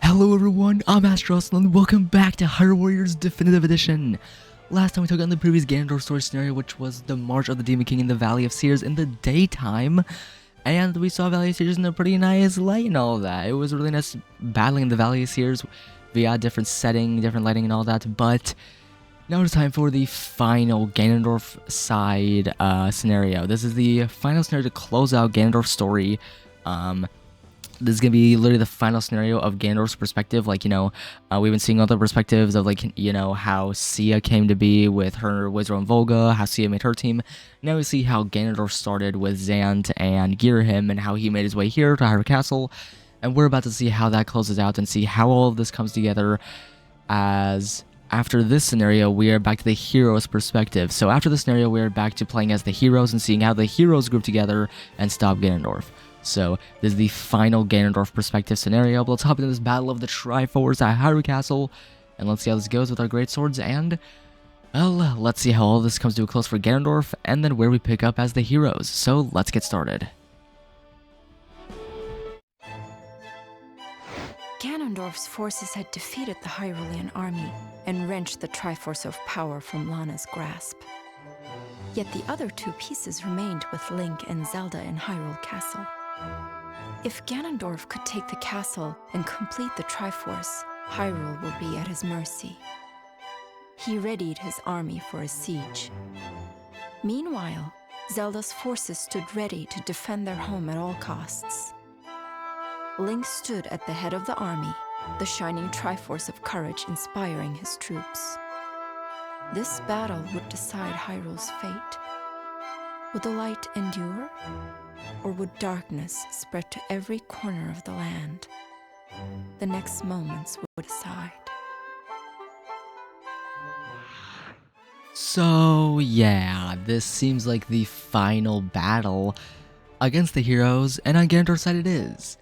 Hello everyone, I'm Astros and welcome back to Hyrule Warriors Definitive Edition. Last time we took on the previous Ganondorf story scenario, which was the March of the Demon King in the Valley of Seers in the daytime. And we saw Valley of Seers in a pretty nice light and all that. It was really nice battling in the Valley of Seers via different setting, different lighting and all that. But now it's time for the final Ganondorf side scenario. This is the final scenario to close out Ganondorf's story. This is going to be literally the final scenario of Ganondorf's perspective. Like, we've been seeing other perspectives of, like, how Sia came to be with her Wizard and Volga, how Sia made her team. Now we see how Ganondorf started with Zant and Girahim and how he made his way here to Hyrule Castle. And we're about to see how that closes out and see how all of this comes together, as after this scenario, we are back to the hero's perspective. So after this scenario, we are back to playing as the heroes and seeing how the heroes group together and stop Ganondorf. So, this is the final Ganondorf perspective scenario, but let's hop into this battle of the Triforce at Hyrule Castle, and let's see how this goes with our great swords, and, well, let's see how all this comes to a close for Ganondorf, and then where we pick up as the heroes. So, let's get started. Ganondorf's forces had defeated the Hyrulean army and wrenched the Triforce of power from Lana's grasp. Yet the other two pieces remained with Link and Zelda in Hyrule Castle. If Ganondorf could take the castle and complete the Triforce, Hyrule will be at his mercy. He readied his army for a siege. Meanwhile, Zelda's forces stood ready to defend their home at all costs. Link stood at the head of the army, the shining Triforce of courage inspiring his troops. This battle would decide Hyrule's fate. Would the light endure? Or would darkness spread to every corner of the land? The next moments would decide. So, yeah, this seems like the final battle against the heroes, and on Ganondorf's side it is.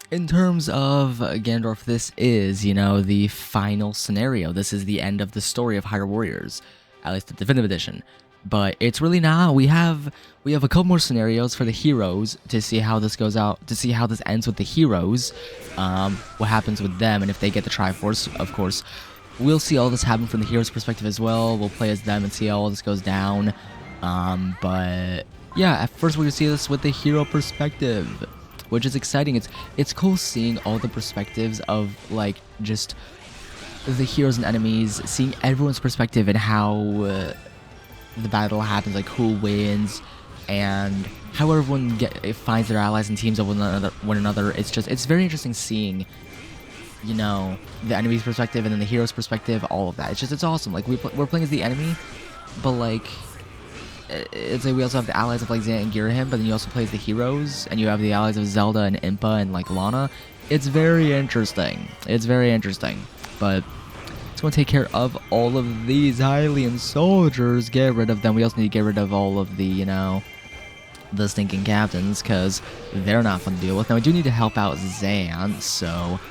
In terms of Ganondorf, this is, the final scenario. This is the end of the story of Hyrule Warriors, at least the Definitive Edition. But it's really not. We have a couple more scenarios for the heroes to see how this goes out, to see how this ends with the heroes, what happens with them, and if they get the Triforce, of course. We'll see all this happen from the heroes' perspective as well. We'll play as them and see how all this goes down. But yeah, at first we're gonna see this with the hero perspective, which is exciting. It's cool seeing all the perspectives of, like, just the heroes and enemies, seeing everyone's perspective and how the battle happens, like who wins, and how everyone finds their allies and teams of one another. It's very interesting seeing, the enemy's perspective and then the hero's perspective, all of that. It's awesome. Like, we're playing as the enemy, but like, it's like we also have the allies of like Zant and Girahim, but then you also play as the heroes, and you have the allies of Zelda and Impa and like Lana. It's very interesting. But it's going to take care of all of these Hylian soldiers. Get rid of them. We also need to get rid of all of the, the stinking captains, because they're not fun to deal with. Now, we do need to help out Zant, so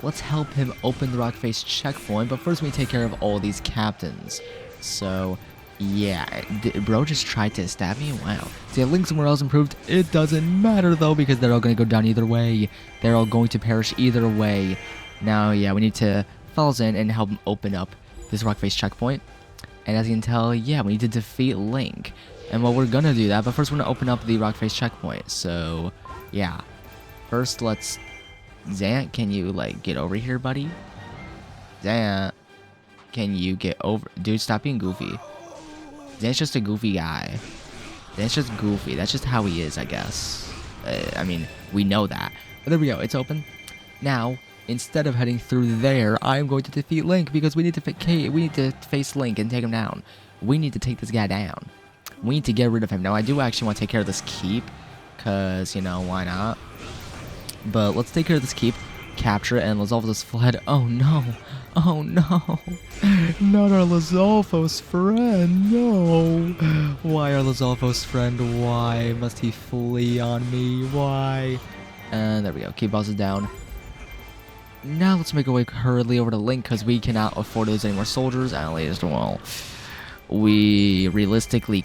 let's help him open the rock face checkpoint. But first, we take care of all these captains. So, yeah, bro just tried to stab me? Wow. See, Link somewhere else improved. It doesn't matter, though, because they're all going to go down either way. They're all going to perish either way. Now, yeah, we need to follow in and help him open up this rock face checkpoint. And as you can tell, yeah, we need to defeat Link. And well, we're going to do that, but first we're going to open up the rock face checkpoint. So, yeah. First, let's... Zant, can you, like, get over here, buddy? Zant, can you get over... Dude, stop being goofy. Zant's just a goofy guy. Zant's just goofy. That's just how he is, I guess. I mean, we know that. But there we go. It's open. Now, instead of heading through there, I'm going to defeat Link, because we need to face Link and take him down. We need to take this guy down. We need to get rid of him. Now, I do actually want to take care of this keep, because, why not? But let's take care of this keep, capture it, and Lizalfos fled. Oh no. Oh no. Not our Lizalfos friend. No. Why our Lizalfos friend? Why must he flee on me? Why? And there we go. Keep bosses down. Now let's make our way hurriedly over to Link, because we cannot afford to lose any more soldiers, at least. Well, we realistically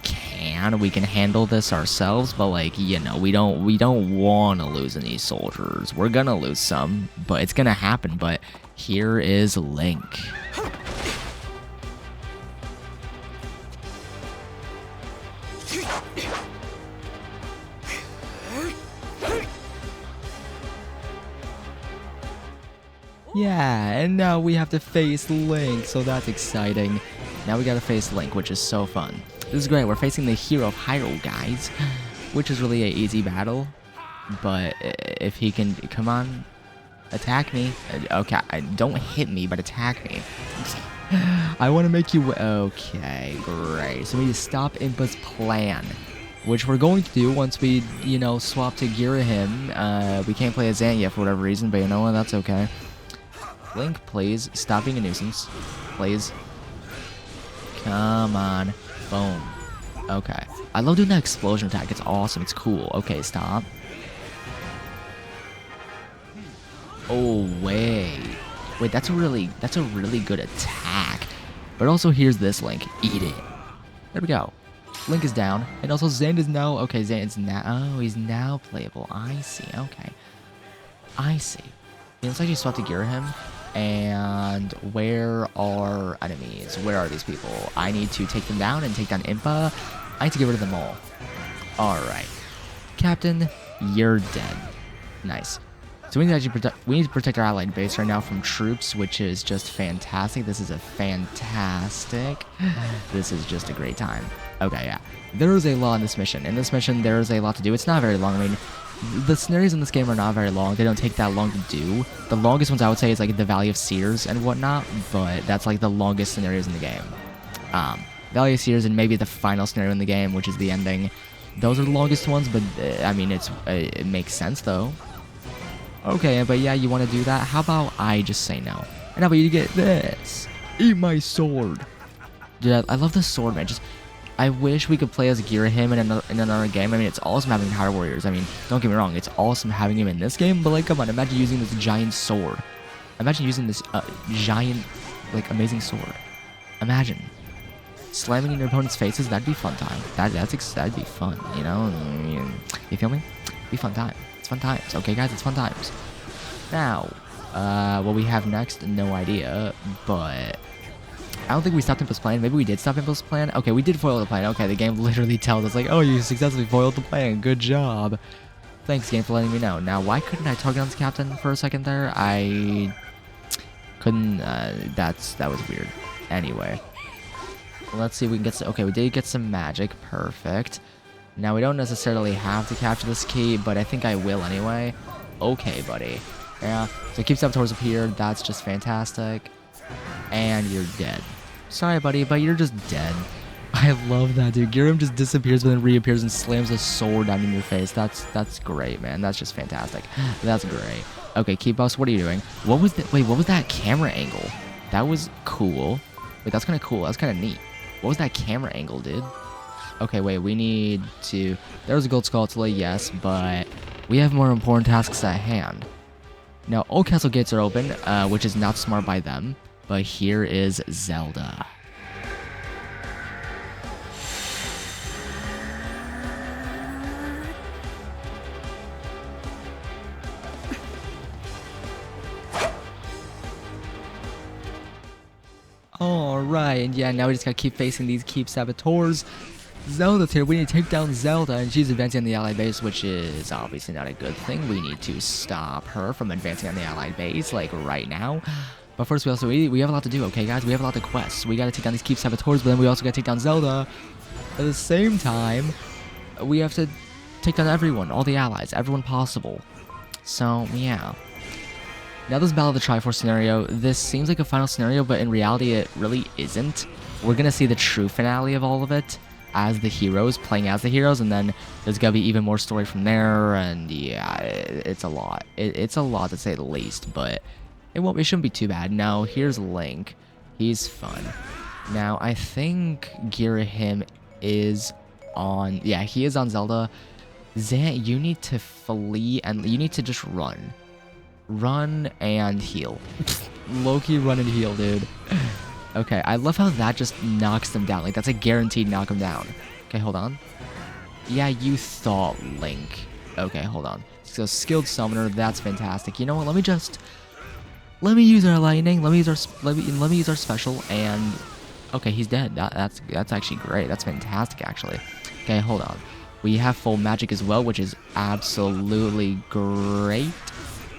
we can handle this ourselves, but like, you know, we don't want to lose any soldiers. We're gonna lose some, but it's gonna happen. But here is Link. Yeah, and now we have to face Link, so that's exciting. Now we gotta face Link, which is so fun. This is great. We're facing the hero of Hyrule, guys, which is really an easy battle. But if he can, come on, attack me. Okay, don't hit me, but attack me. I want to make you. Okay, great. So we need to stop Impa's plan, which we're going to do once we, you know, swap to Girahim. We can't play as Zant yet for whatever reason, but you know what? That's okay. Link, please stop being a nuisance, please. Come on. Boom. Okay. I love doing that explosion attack. It's awesome. It's cool. Okay, stop. Oh, wait. Wait, that's a really good attack. But also, here's this Link. Eat it. There we go. Link is down. And also, Zand is now... Okay, Zand is now... Oh, he's now playable. I see. Okay. I see. Yeah, let's actually swap to Girahim. And where are enemies? Where are these people? I need to take them down and take down Impa. I need to get rid of them all. Alright. Captain, you're dead. Nice. So we need to protect our allied base right now from troops, which is just fantastic. This is just a great time. Okay, yeah. There is a lot in this mission. In this mission, there is a lot to do. It's not very long. I mean, the scenarios in this game are not very long. They don't take that long to do. The longest ones I would say is like the Valley of Seers and whatnot, but that's like the longest scenarios in the game. Valley of Seers and maybe the final scenario in the game, which is the ending. Those are the longest ones, but I mean, it makes sense though. Okay, but yeah, you want to do that? How about I just say no? And how about you get this? Eat my sword. Dude, I love the sword, man. I wish we could play as Girahim in another game. I mean, it's awesome having Hyrule Warriors. I mean, don't get me wrong, it's awesome having him in this game, but like, come on, imagine using this giant sword. Imagine using this giant, like, amazing sword. Imagine. Slamming in your opponent's faces, that'd be fun time. That'd be fun, you know? You feel me? Be fun time. It's fun times. Okay, guys, it's fun times. Now, what we have next, no idea, but... I don't think we stopped Impa's plan. Maybe we did stop Impa's plan. Okay, we did foil the plan. Okay, the game literally tells us, like, oh, you successfully foiled the plan. Good job. Thanks, game, for letting me know. Now, why couldn't I target on this captain for a second there? I couldn't, that was weird. Anyway. Let's see if we can get some... Okay, we did get some magic. Perfect. Now, we don't necessarily have to capture this key, but I think I will anyway. Okay, buddy. Yeah, so keep saboteurs up here. That's just fantastic. And you're dead. Sorry, buddy, but you're just dead. I love that, dude. Girahim just disappears but then reappears and slams a sword down in your face. That's great, man. That's just fantastic. That's great. Okay, keep us. What are you doing? What was that? Wait, what was that camera angle? That was cool. Wait, that's kind of cool. That's kind of neat. What was that camera angle, dude? Okay, wait, we need to... There was a gold skull to lay, yes, but we have more important tasks at hand. Now, all castle gates are open, which is not smart by them. But here is Zelda. Alright, and yeah, now we just gotta keep facing these keep saboteurs. Zelda's here. We need to take down Zelda, and she's advancing on the allied base, which is obviously not a good thing. We need to stop her from advancing on the allied base, like right now. But first, we have a lot to do, okay, guys? We have a lot of quests. We gotta take down these keep saboteurs, but then we also gotta take down Zelda. At the same time, we have to take down everyone, all the allies, everyone possible. So, yeah. Now this Battle of the Triforce scenario, this seems like a final scenario, but in reality, it really isn't. We're gonna see the true finale of all of it as the heroes, playing as the heroes, and then there's gonna be even more story from there, and yeah, it's a lot. It's a lot to say the least, but... It shouldn't be too bad. Now, here's Link. He's fun. Now, I think Girahim is on... Yeah, he is on Zelda. Zant, you need to flee, and you need to just run. Run and heal. Low-key run and heal, dude. Okay, I love how that just knocks them down. Like, that's a guaranteed knock them down. Okay, hold on. Yeah, you thought, Link. Okay, hold on. So, skilled summoner, that's fantastic. You know what? Let me use our lightning. Let me use our special, and okay, he's dead. That's actually great. That's fantastic, actually. Okay, hold on. We have full magic as well, which is absolutely great.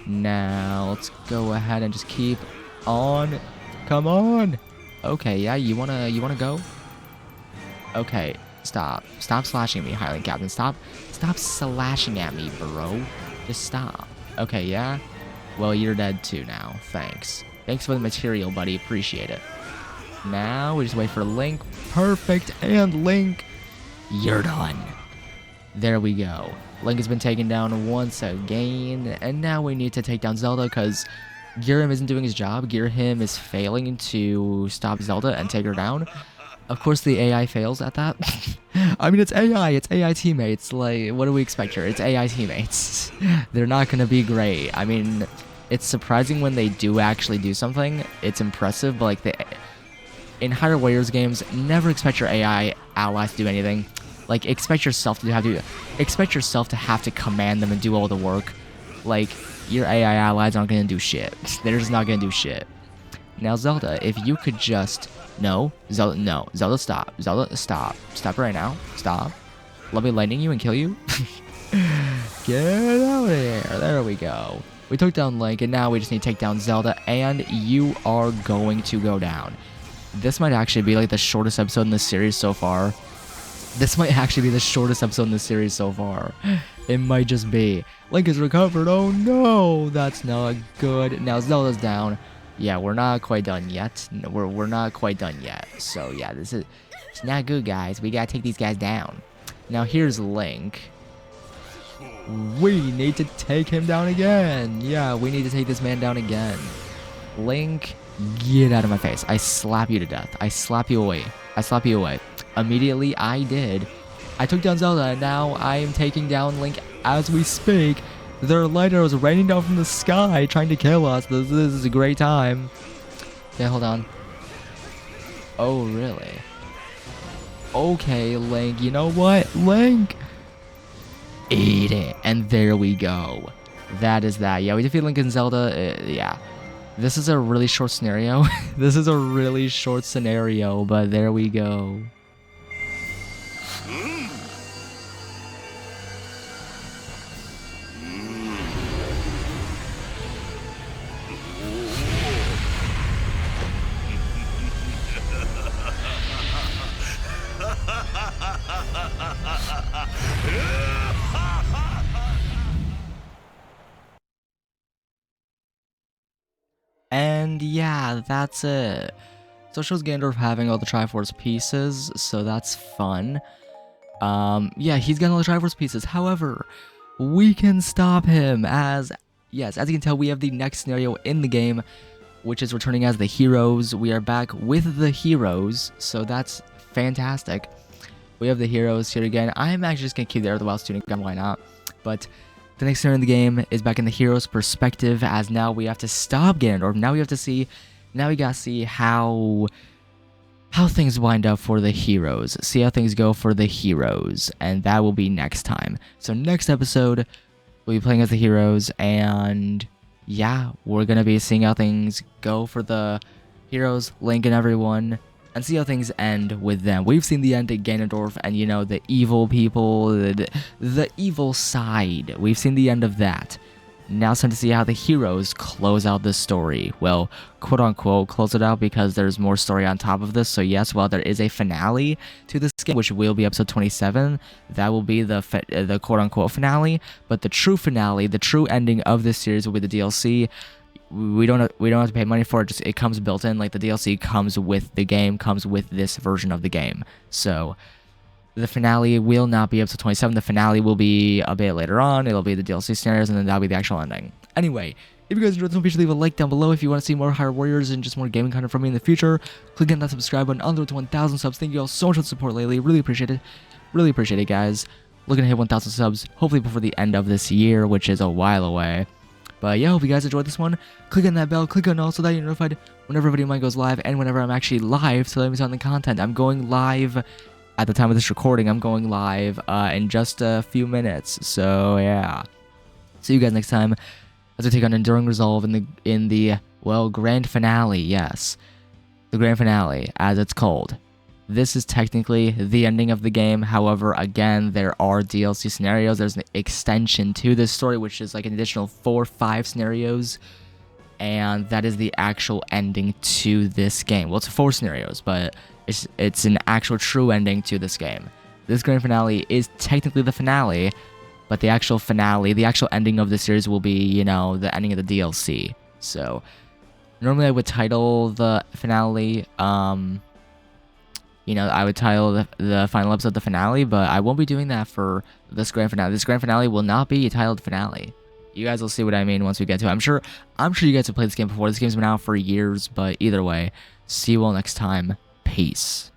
Now let's go ahead and just keep on. Come on. Okay, yeah, you wanna go? Okay, stop slashing at me, Highland Captain. Stop slashing at me, bro. Just stop. Okay, yeah. Well, you're dead too now. Thanks for the material, buddy. Appreciate it. Now we just wait for Link. Perfect, and Link, you're done. There we go. Link has been taken down once again, and now we need to take down Zelda because Girahim isn't doing his job. Girahim is failing to stop Zelda and take her down. Of course, the AI fails at that. I mean, it's AI. It's AI teammates. Like, what do we expect here? It's AI teammates. They're not going to be great. I mean, it's surprising when they do actually do something. It's impressive, but like in Hyrule Warriors games, never expect your AI allies to do anything. Like, expect yourself to have to command them and do all the work. Like, your AI allies aren't going to do shit. They're just not going to do shit. Now, Zelda, if you could just... No. Zelda, stop. Zelda, stop. Stop right now. Stop. Let me lightning you and kill you. Get out of here. There we go. We took down Link, and now we just need to take down Zelda, and you are going to go down. This might actually be like the shortest episode in the series so far. It might just be. Link is recovered. Oh no, that's not good. Now Zelda's down. Yeah, we're not quite done yet. We're not quite done yet. So yeah, it's not good, guys. We gotta take these guys down. Now here's Link. We need to take him down again. Yeah, we need to take this man down again. Link, get out of my face. I slap you to death. I slap you away. Immediately, I did. I took down Zelda, and now I am taking down Link as we speak. There are light arrows raining down from the sky trying to kill us. This is a great time. Okay, hold on. Oh, really? Okay, Link. You know what? Link! Eat it. And there we go. That is that. Yeah, we defeat Link and Zelda. Yeah. This is a really short scenario. But there we go. And yeah, that's it. So it shows Ganondorf having all the Triforce pieces, so that's fun. Yeah, he's got all the Triforce pieces. However, we can stop him as you can tell, we have the next scenario in the game, which is returning as the heroes. We are back with the heroes, so that's fantastic. We have the heroes here again. I'm actually just gonna keep the Air of the Wild student gun, why not? But the next scenario in the game is back in the hero's perspective, as now we have to stop Ganondorf. Now we gotta see how things wind up for the heroes. See how things go for the heroes, and that will be next time. So next episode, we'll be playing as the heroes, and yeah, we're gonna be seeing how things go for the heroes, Link and everyone, and see how things end with them. We've seen the end at Ganondorf and, you know, the evil people, the evil side. We've seen the end of that. Now it's time to see how the heroes close out this story. Well, quote-unquote, close it out, because there's more story on top of this. So yes, while there is a finale to this game, which will be episode 27, that will be the quote-unquote finale. But the true finale, the true ending of this series will be the DLC. We don't have to pay money for it. Just it comes built in. Like, the DLC comes with the game, comes with this version of the game. So the finale will not be episode 27. The finale will be a bit later on. It'll be the DLC scenarios, and then that'll be the actual ending. Anyway, if you guys enjoyed this one, be sure to leave a like down below. If you want to see more Hyrule Warriors and just more gaming content from me in the future, click on that subscribe button on the road to 1,000 subs. Thank you all so much for the support lately. Really appreciate it. Really appreciate it, guys. Looking to hit 1,000 subs, hopefully before the end of this year, which is a while away. But yeah, hope you guys enjoyed this one. Click on that bell, click on all so that you're notified whenever a video of mine goes live and whenever I'm actually live to let me on the content. I'm going live at the time of this recording. I'm going live in just a few minutes. So yeah. See you guys next time as we take on Enduring Resolve in the grand finale. Yes, the grand finale, as it's called. This is technically the ending of the game. However, again, there are DLC scenarios. There's an extension to this story, which is like an additional 4 or 5 scenarios. And that is the actual ending to this game. Well, it's 4 scenarios, but it's an actual true ending to this game. This grand finale is technically the finale, but the actual finale, the actual ending of the series will be, you know, the ending of the DLC. So, normally I would title the finale, you know, I would title the final episode the finale, but I won't be doing that for this grand finale. This grand finale will not be titled finale. You guys will see what I mean once we get to it. I'm sure you guys have played this game before. This game's been out for years, but either way, see you all next time. Peace.